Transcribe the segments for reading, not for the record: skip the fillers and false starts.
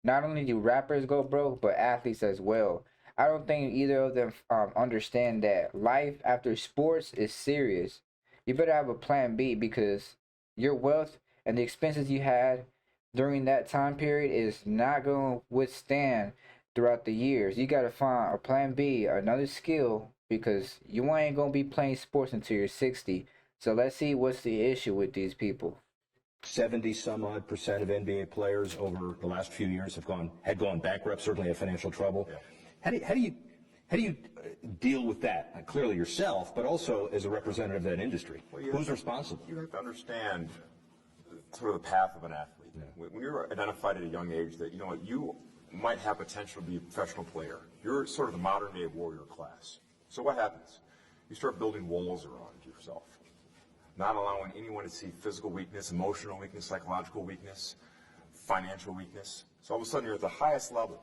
Not only do rappers go broke, but athletes as well. I don't think either of them understand that life after sports is serious. You better have a plan B because your wealth and the expenses you had during that time period is not going to withstand throughout the years. You got to find a plan B, another skill, because you ain't going to be playing sports until you're 60. So let's see what's the issue with these people. 70 some odd percent of NBA players over the last few years had gone bankrupt, certainly have financial trouble. Yeah. How do you deal with that? Clearly yourself, but also as a representative of that industry. Well, who's responsible? You have to understand sort of the path of an athlete. Yeah. When you're identified at a young age that, you know what, you might have potential to be a professional player. You're sort of the modern day warrior class. So what happens? You start building walls around yourself, not allowing anyone to see physical weakness, emotional weakness, psychological weakness, financial weakness. So all of a sudden you're at the highest level.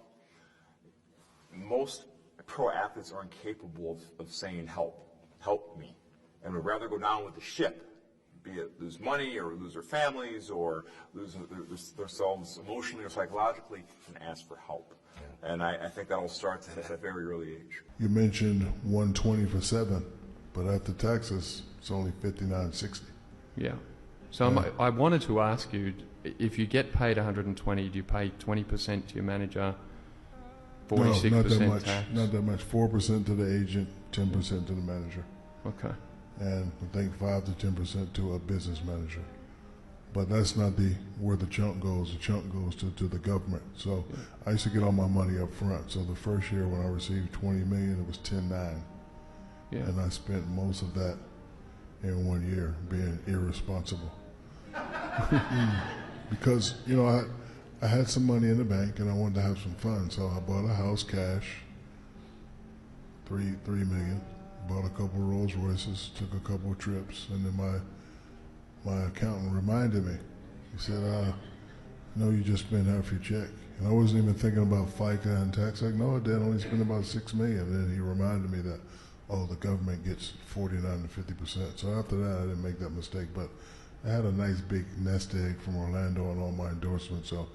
Most pro athletes are incapable of saying help me, and would rather go down with the ship, be it lose money or lose their families or lose themselves emotionally or psychologically, and ask for help. Yeah. And I think that all starts at a very early age. You mentioned 120 for 7, but after taxes, it's only 59.60. Yeah. So I wanted to ask you, if you get paid 120, do you pay 20% to your manager, 46% no, not that much, tax? Not that much. 4% to the agent, 10% to the manager. Okay. And I think 5 to 10% to a business manager. But that's not where the chunk goes. The chunk goes to the government. So yeah. I used to get all my money up front. So the first year when I received $20 million, it was 10.9. Yeah. And I spent most of that in 1 year being irresponsible. Because, you know, I had some money in the bank and I wanted to have some fun. So I bought a house cash, $3 million, bought a couple of Rolls Royces, took a couple of trips, and then my accountant reminded me. He said, no, you just spent half your check. And I wasn't even thinking about FICA and tax. Like, no, I did only spend about $6 million. And then he reminded me that, oh, the government gets 49 to 50%. So after that, I didn't make that mistake. But I had a nice big nest egg from Orlando and all my endorsements. So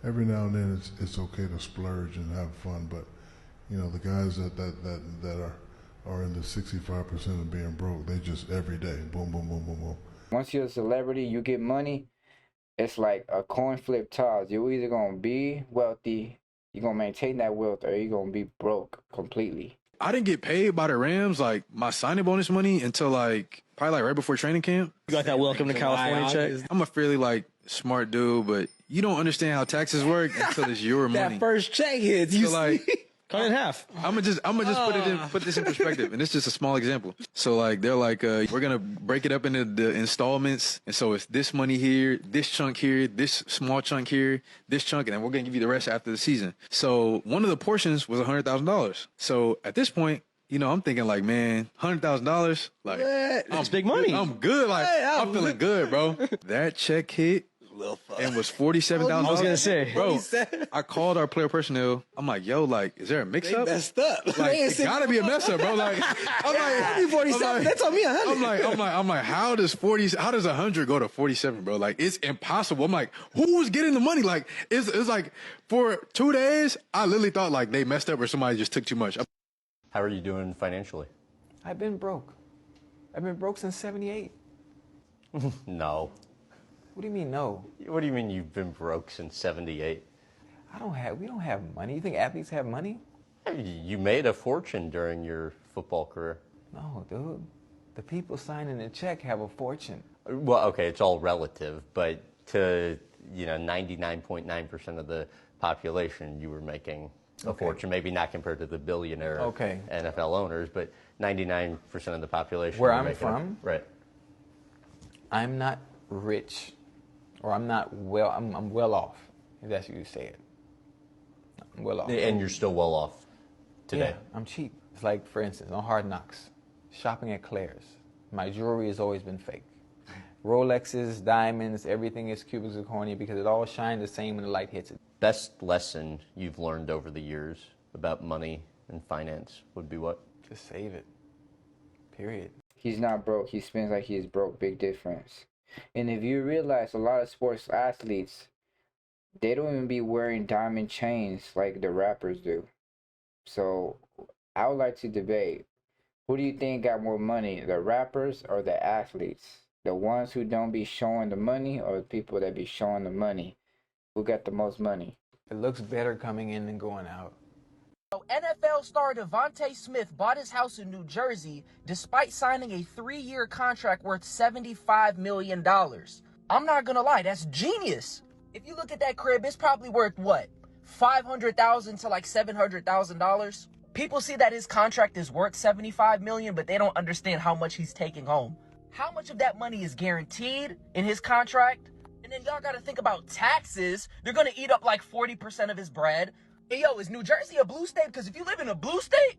every now and then it's okay to splurge and have fun. But, you know, the guys that are in the 65% of being broke, they just every day, boom, boom, boom, boom, boom. Once you're a celebrity, you get money, it's like a coin flip toss. You're either going to be wealthy, you're going to maintain that wealth, or you're going to be broke completely. I didn't get paid by the Rams, like my signing bonus money, until probably right before training camp. You got that welcome to California check? I'm a fairly smart dude, but you don't understand how taxes work until it's your money. That first check hits, you see? Cut it in half. I'm gonna just put this in perspective, and it's just a small example. So they're we're gonna break it up into the installments, and so it's this money here, this chunk here, this small chunk here, this chunk, and then we're gonna give you the rest after the season. So one of the portions was $100,000. So at this point, you know, I'm thinking man, $100,000, that's big money. I'm good, I'm feeling good, bro. That check hit. And was $47,000. I was gonna say, bro. I called our player personnel. I'm like, yo, is there a mix-up? They messed up. It gotta be a mess-up, bro. I'm 47. That's on me 100. I'm like, how does 100 go to 47, bro? It's impossible. I'm like, who's getting the money? It's like for 2 days, I literally thought they messed up or somebody just took too much. How are you doing financially? I've been broke. I've been broke since '78. No. What do you mean, no? What do you mean you've been broke since '78? We don't have money. You think athletes have money? You made a fortune during your football career. No, dude. The people signing the check have a fortune. Well, okay, it's all relative, but to 99.9% of the population, you were making a fortune. Maybe not compared to the billionaire NFL owners, but 99% of the population. Where I'm from, right? I'm not rich. Or I'm not I'm well off, if that's what you say it. I'm well off. And you're still well off today? Yeah, I'm cheap. It's like, for instance, on Hard Knocks, shopping at Claire's. My jewelry has always been fake. Rolexes, diamonds, everything is cubic zirconia because it all shines the same when the light hits it. Best lesson you've learned over the years about money and finance would be what? Just save it. Period. He's not broke. He spends like he's broke. Big difference. And if you realize a lot of sports athletes, they don't even be wearing diamond chains like the rappers do. So I would like to debate, who do you think got more money, the rappers or the athletes? The ones who don't be showing the money or the people that be showing the money? Who got the most money? It looks better coming in than going out. NFL star Devontae Smith bought his house in New Jersey despite signing a 3-year contract worth $75 million. I'm not gonna lie, that's genius. If you look at that crib, it's probably worth what? $500,000 to like $700,000. People see that his contract is worth $75 million, but they don't understand how much he's taking home. How much of that money is guaranteed in his contract? And then y'all gotta think about taxes. They're gonna eat up like 40% of his bread. Hey, yo, is New Jersey a blue state? Because if you live in a blue state,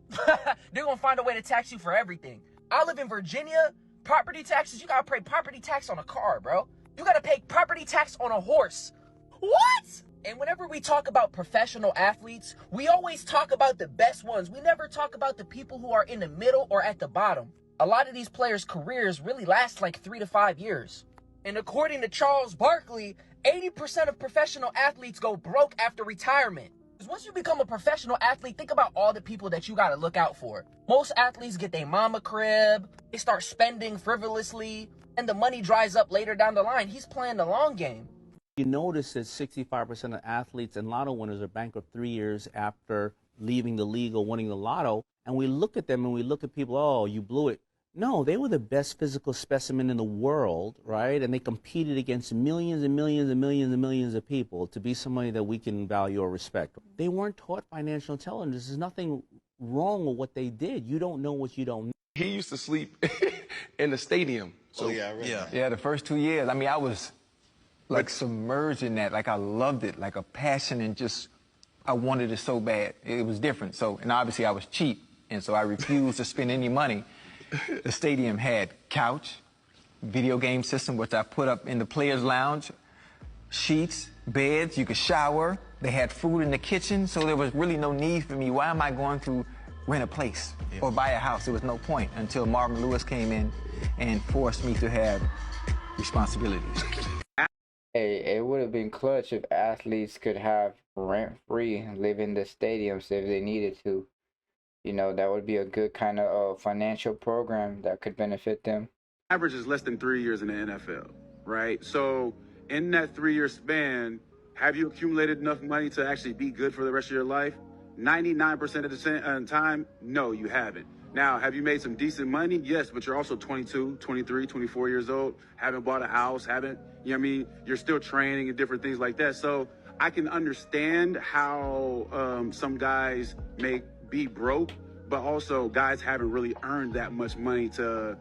they're going to find a way to tax you for everything. I live in Virginia. Property taxes, you got to pay property tax on a car, bro. You got to pay property tax on a horse. What? And whenever we talk about professional athletes, we always talk about the best ones. We never talk about the people who are in the middle or at the bottom. A lot of these players' careers really last like 3 to 5 years. And according to Charles Barkley, 80% of professional athletes go broke after retirement. Once you become a professional athlete, think about all the people that you got to look out for. Most athletes get their mama crib, they start spending frivolously, and the money dries up later down the line. He's playing the long game. You notice that 65% of athletes and lotto winners are bankrupt 3 years after leaving the league or winning the lotto. And we look at them and we look at people, oh, you blew it. No, they were the best physical specimen in the world, right? And they competed against millions and millions and millions and millions of people to be somebody that we can value or respect. They weren't taught financial intelligence. There's nothing wrong with what they did. You don't know what you don't know. He used to sleep in the stadium. So Yeah, the first 2 years, I mean, I was like submerged in that. Like I loved it, like a passion, and just, I wanted it so bad. It was different. So, and obviously I was cheap, and so I refused to spend any money. The stadium had couch, video game system, which I put up in the players' lounge, sheets, beds, you could shower. They had food in the kitchen, so there was really no need for me. Why am I going to rent a place or buy a house? There was no point until Marvin Lewis came in and forced me to have responsibilities. Hey, it would have been clutch if athletes could have rent-free, live in the stadiums if they needed to. You know, that would be a good kind of financial program that could benefit them. Average is less than 3 years in the NFL, right? So in that 3-year span, have you accumulated enough money to actually be good for the rest of your life? 99% of the time, no, you haven't. Now, have you made some decent money? Yes, but you're also 22, 23, 24 years old, haven't bought a house, haven't, you know what I mean? You're still training and different things like that. So I can understand how some guys may be broke, but also guys haven't really earned that much money to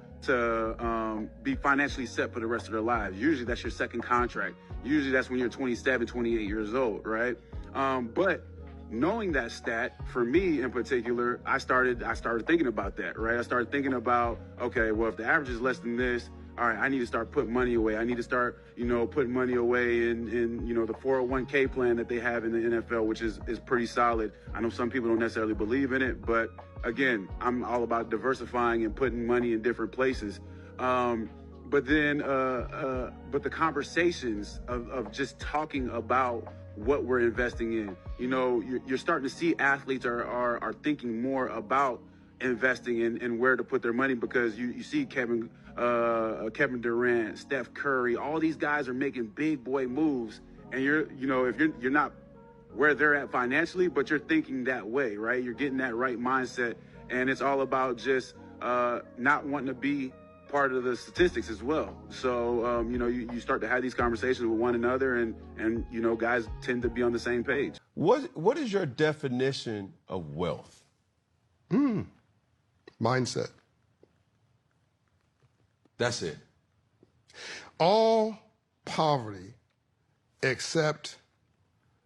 be financially set for the rest of their lives. Usually that's your second contract. Usually that's when you're 27, 28 years old, right? But knowing that stat, for me in particular, I started thinking about that, right? I started thinking about, okay, well, if the average is less than this, all right, I need to start putting money away. I need to start, putting money away in the 401k plan that they have in the NFL, which is pretty solid. I know some people don't necessarily believe in it, but again, I'm all about diversifying and putting money in different places. But the conversations of just talking about what we're investing in, you're starting to see athletes are thinking more about investing and where to put their money, because you see Kevin Durant, Steph Curry, all these guys are making big boy moves, and if you're not where they're at financially, but you're thinking that way, right? You're getting that right mindset, and it's all about just not wanting to be part of the statistics as well. So you start to have these conversations with one another, and guys tend to be on the same page. what is your definition of wealth? Mindset. That's it. All poverty except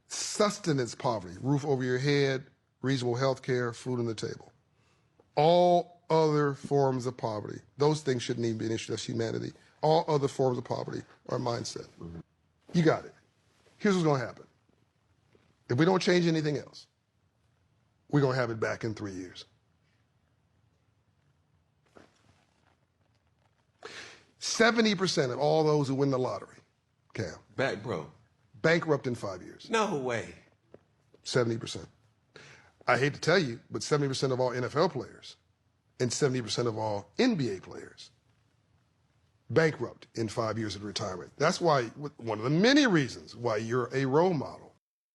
sustenance poverty, roof over your head, reasonable health care, food on the table. All other forms of poverty, those things shouldn't even be an issue. That's humanity. All other forms of poverty are mindset. You got it. Here's what's going to happen. If we don't change anything else, we're going to have it back in 3 years. 70% of all those who win the lottery, Cam. Back, bro. Bankrupt in 5 years. No way. 70%. I hate to tell you, but 70% of all NFL players and 70% of all NBA players bankrupt in 5 years of retirement. That's why, one of the many reasons why you're a role model.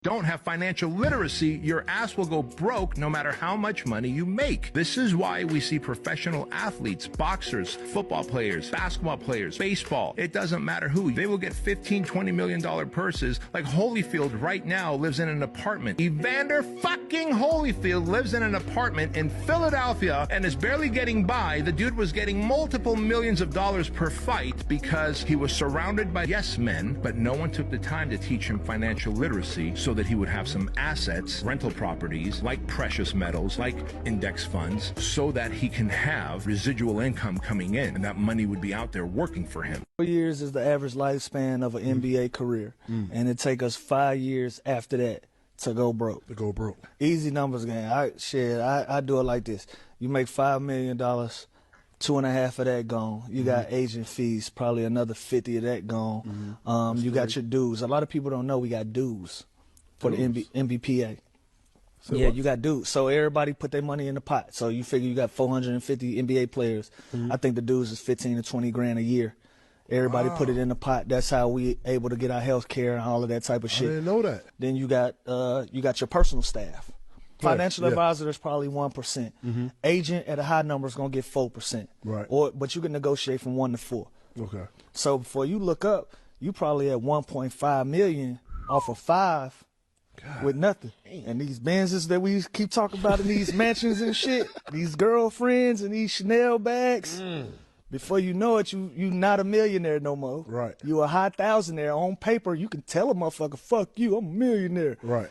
Don't have financial literacy, your ass will go broke no matter how much money you make. This is why we see professional athletes, boxers, football players, basketball players, baseball. It doesn't matter who. They will get $15-20 million purses. Like Holyfield right now lives in an apartment. Evander fucking Holyfield lives in an apartment in Philadelphia and is barely getting by. The dude was getting multiple millions of dollars per fight because he was surrounded by yes men, but no one took the time to teach him financial literacy so that he would have some assets, rental properties, like precious metals, like index funds, so that he can have residual income coming in, and that money would be out there working for him. 4 years is the average lifespan of an NBA career, and it take us 5 years after that to go broke. Easy numbers game. I do it like this. You make $5 million, 2.5 of that gone. You got agent fees, probably another 50 of that gone. You got your dues. A lot of people don't know we got dues for the MBPA. So yeah, what? you got dues. So everybody put their money in the pot. So you figure you got 450 NBA players. I think the dues is 15 to 20 grand a year. Everybody put it in the pot. That's how we able to get our health care and all of that type of shit. I didn't know that. Then you got your personal staff. Financial advisor is probably 1%. Agent at a high number is gonna get 4%. Right. But you can negotiate from 1 to 4. Okay. So before you look up, you probably at 1.5 million off of 5 with nothing. And these Benzes that we keep talking about in these mansions and shit, these girlfriends and these Chanel bags. Before you know it, you not a millionaire no more. Right. You a high thousandaire. On paper, you can tell a motherfucker, fuck you, I'm a millionaire. Right.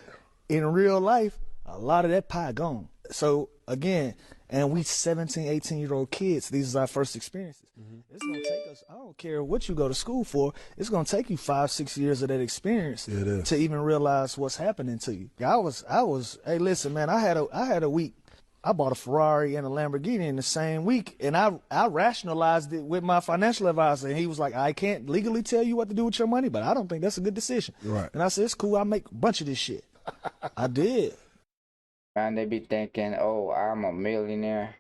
In real life, a lot of that pie gone. So again, and we 17, 18-year-old kids, these is our first experiences. It's gonna take us, I don't care what you go to school for, it's gonna take you 5-6 years of that experience to even realize what's happening to you. I was, hey listen man, I had a week. I bought a Ferrari and a Lamborghini in the same week, and I rationalized it with my financial advisor, and he was like, I can't legally tell you what to do with your money, but I don't think that's a good decision. Right. And I said, it's cool, I'll make a bunch of this shit. I did. Man, they be thinking, oh, I'm a millionaire.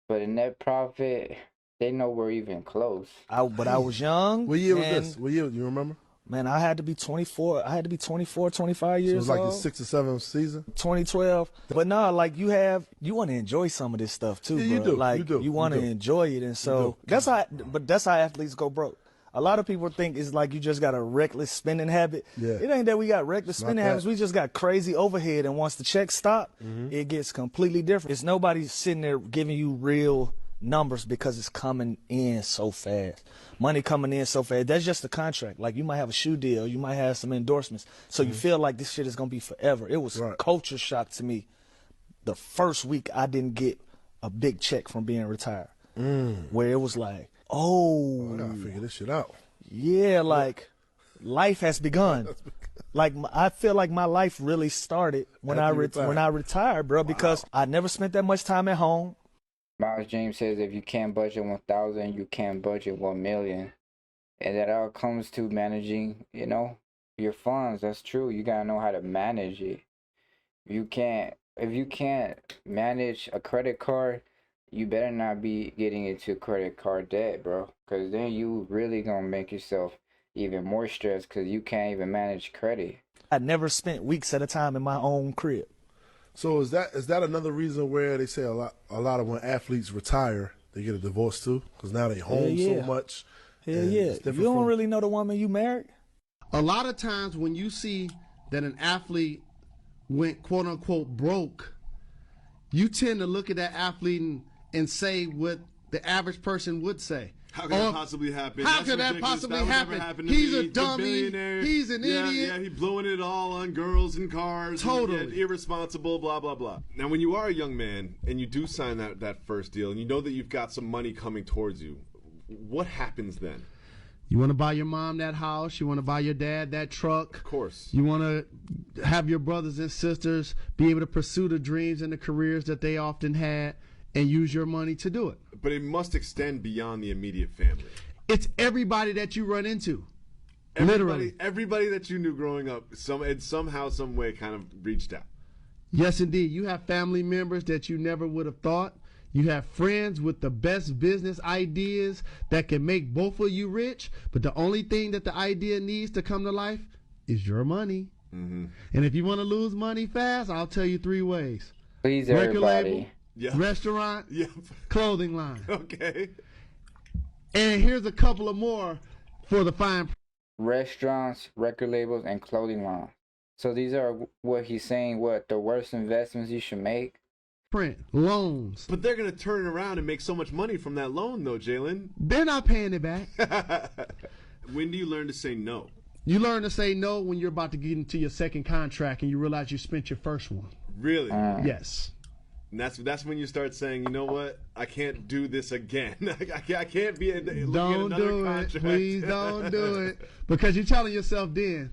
But in net profit, they nowhere even close. But I was young. What year was this? What year? You remember? Man, I had to be 24. I had to be 24, 25 years old. So it was like your 6th or 7th season? 2012. But no, like you want to enjoy some of this stuff too, yeah, bro. You do. Like you want to enjoy it. And so that's how athletes go broke. A lot of people think it's like you just got a reckless spending habit. Yeah. It ain't that we got reckless spending habits. We just got crazy overhead. And once the checks stop, it gets completely different. It's nobody sitting there giving you real numbers because it's coming in so fast. Money coming in so fast. That's just a contract. Like you might have a shoe deal. You might have some endorsements. So you feel like this shit is going to be forever. It was a culture shock to me. The first week I didn't get a big check from being retired. Where it was like, oh, I gotta figure this shit out. Yeah, like life has begun. Like I feel like my life really started when I retired, bro, because I never spent that much time at home. Miles James says if you can't budget 1,000, you can't budget 1 million. And that all comes to managing, your funds. That's true. You gotta know how to manage it. If you can't manage a credit card, you better not be getting into credit card debt, bro. Because then you really gonna make yourself even more stressed because you can't even manage credit. I never spent weeks at a time in my own crib. So is that another reason where they say a lot of when athletes retire, they get a divorce too? Because now they home so much. Hell yeah. You don't really know the woman you married? A lot of times when you see that an athlete went quote unquote broke, you tend to look at that athlete and say what the average person would say. How could that possibly happen? How could that possibly happen? He's a dummy. He's an idiot. Yeah, he's blowing it all on girls and cars. Totally. And irresponsible, blah, blah, blah. Now, when you are a young man and you do sign that first deal and you know that you've got some money coming towards you, what happens then? You want to buy your mom that house. You want to buy your dad that truck. Of course. You want to have your brothers and sisters be able to pursue the dreams and the careers that they often had and use your money to do it. But it must extend beyond the immediate family. It's everybody that you run into. Literally. Everybody that you knew growing up, somehow, some way, kind of reached out. Yes, indeed. You have family members that you never would have thought. You have friends with the best business ideas that can make both of you rich, but the only thing that the idea needs to come to life is your money. Mm-hmm. And if you want to lose money fast, I'll tell you 3 ways. Please, Record everybody. label, Yep. restaurant, Yep. clothing line. Okay. And here's a couple of more for the fine. Restaurants, record labels, and clothing lines. So these are what he's saying, what the worst investments you should make. Print, loans. But they're going to turn around and make so much money from that loan, though, Jalen. They're not paying it back. When do you learn to say no? You learn to say no when you're about to get into your second contract and you realize you spent your first one. Really? Yes. And that's when you start saying, you know what? I can't do this again. I can't be looking at Don't another do contract. it. Please don't do it. Because you're telling yourself then,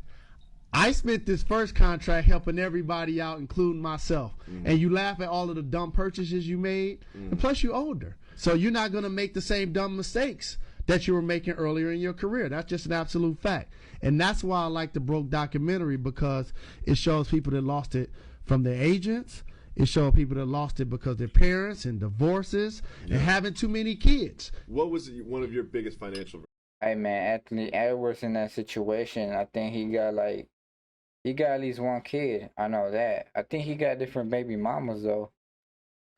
I spent this first contract helping everybody out, including myself. And you laugh at all of the dumb purchases you made. And plus, you're older. So you're not going to make the same dumb mistakes that you were making earlier in your career. That's just an absolute fact. And that's why I like the Broke documentary, because it shows people that lost it from their agents. It shows people that lost it because their parents and divorces and having too many kids. What was one of your biggest financial? Hey man, Anthony Edwards in that situation, I think he got at least one kid. I know that. I think he got different baby mamas though.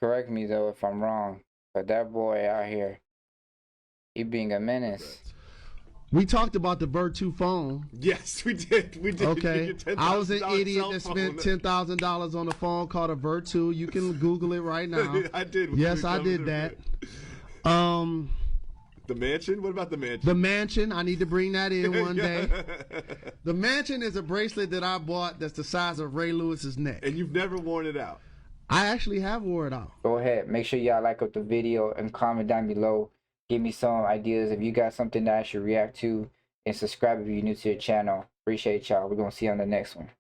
Correct me though if I'm wrong. But that boy out here, he being a menace. We talked about the Virtu phone. Yes, we did. We did. Okay. I was an $10,000 idiot that cell spent phone. $10,000 on a phone called a Virtu. You can Google it right now. I did. Yes, I did that. The mansion? What about the mansion? The mansion. I need to bring that in one day. The mansion is a bracelet that I bought that's the size of Ray Lewis's neck. And you've never worn it out. I actually have wore it out. Go ahead. Make sure y'all like up the video and comment down below. Give me some ideas if you got something that I should react to. And subscribe if you're new to the channel. Appreciate y'all. We're going to see you on the next one.